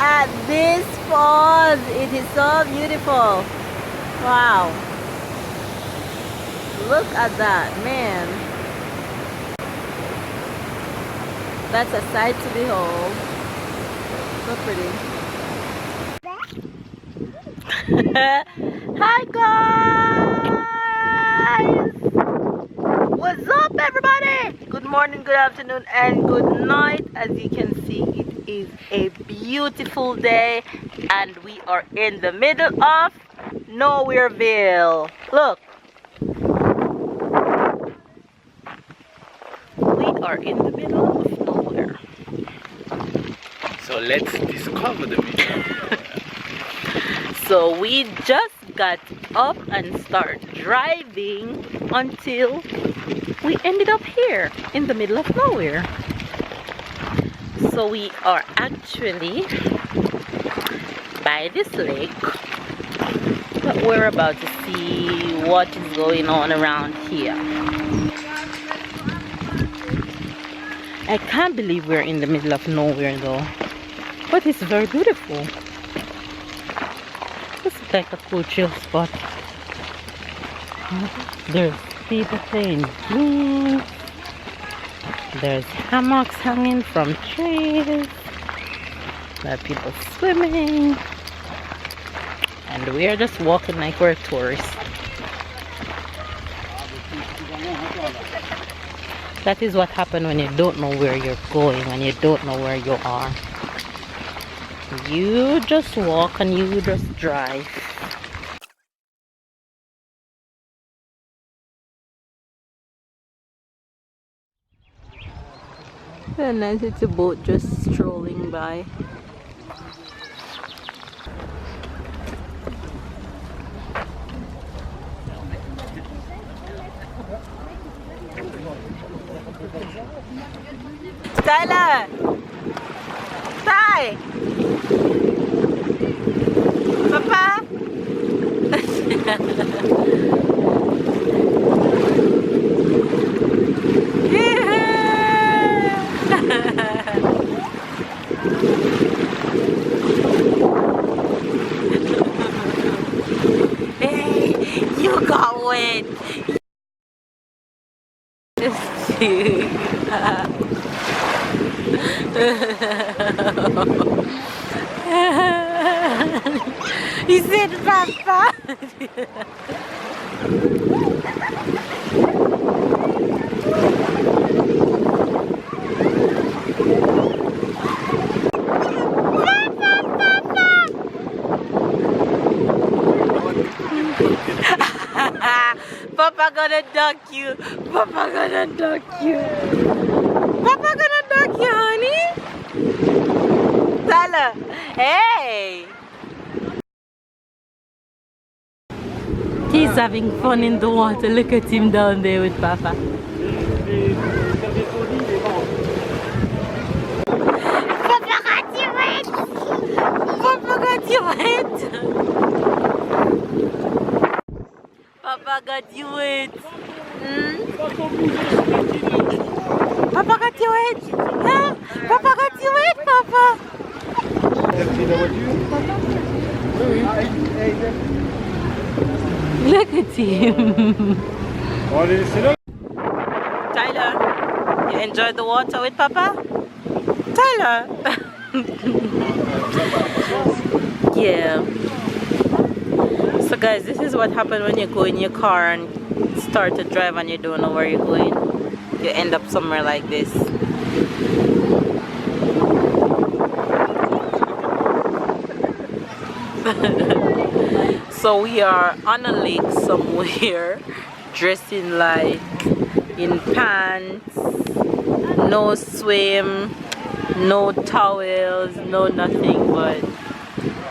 at this falls. It is so beautiful. Wow. Look at that, man. That's a sight to behold. So pretty. Hi guys! What's up everybody? Good morning, good afternoon, and good night. As you can see, it is a beautiful day and we are in the middle of Nowhereville. Look. We are in the middle of nowhere. So let's discover the middle. So we just got up and start driving until we ended up here in the middle of nowhere. So we are actually by this lake, but we're about to see what is going on around here. I can't believe we're in the middle of nowhere though, but it's very beautiful. This is like a cool chill spot. There's people playing games. There's hammocks hanging from trees. There are people swimming. And we are just walking like we're tourists. That is what happens when you don't know where you're going, when you don't know where you are. You just walk and you just drive. Very nice, it's a boat just strolling by. Tyler! Ty! Papa! Hey, you got wet! He said, Papa. Papa gonna duck you. Papa gonna duck you. Papa gonna duck you, honey. Tyler, hey. He's having fun in the water. Look at him down there with Papa. Papa got you wet. Papa got you wet. Papa got you wet. Papa got you wet. Huh? Papa got you wet, Papa. Look at him. Tyler, you enjoyed the water with Papa? Tyler. Yeah. So guys, this is what happens when you go in your car and start to drive and you don't know where you're going. You end up somewhere like this. So we are on a lake somewhere, dressing like in pants, no swim, no towels, no nothing, but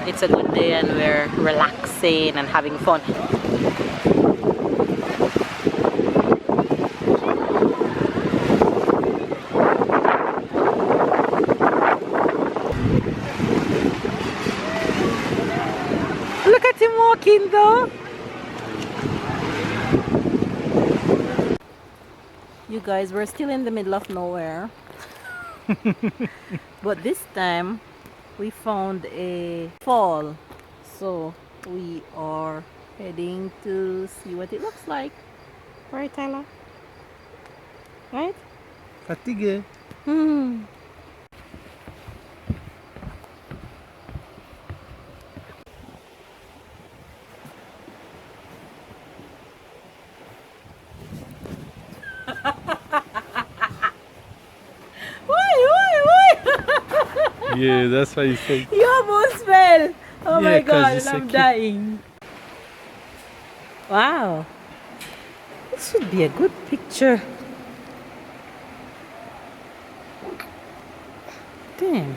it's a good day and we're relaxing and having fun. Look at him walking though. You guys, we're still in the middle of nowhere. But this time we found a fall. So we are heading to see what it looks like. Right, Tyler? Right? Fatigue. Hmm. Why? Yeah, that's why you say. You almost fell. Oh Yeah, my 'cause god, you and say I'm keep. dying. Wow. This should be a good picture. Damn.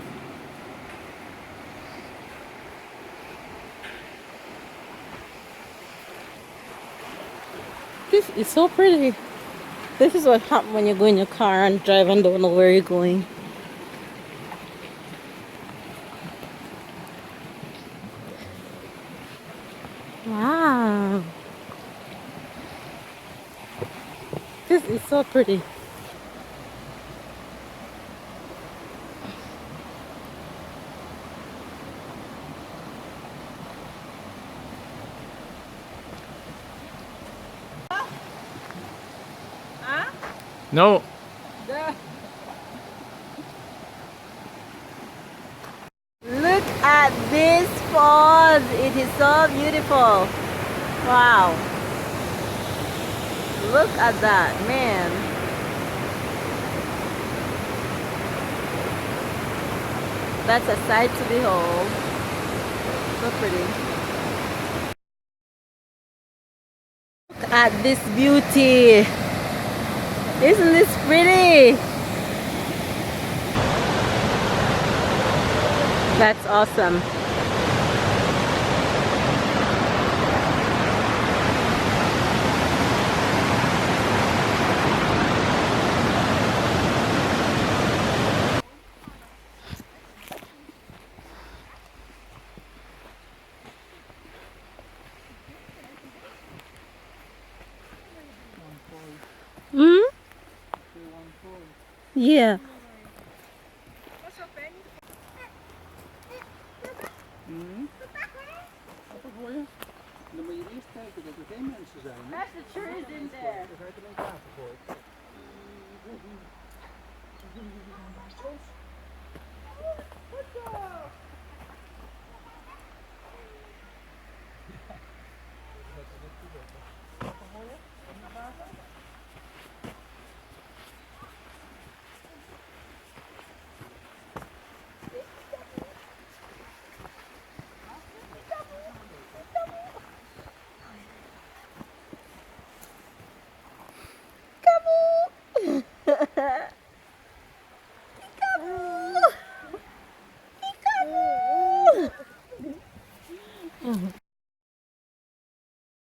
This is so pretty. This is what happens when you go in your car and drive and don't know where you're going. Wow. This is so pretty. Huh? No. Look at this falls. It is so beautiful. Wow. Look at that, man. That's a sight to behold. So pretty. Look at this beauty. Isn't this pretty? That's awesome. Hmm? Yeah. Grappig voor je. Dan moet je eerst kijken dat er geen mensen zijn. Hè? That's the trees in there. Dan ga je er een water gooien. Peekaboo!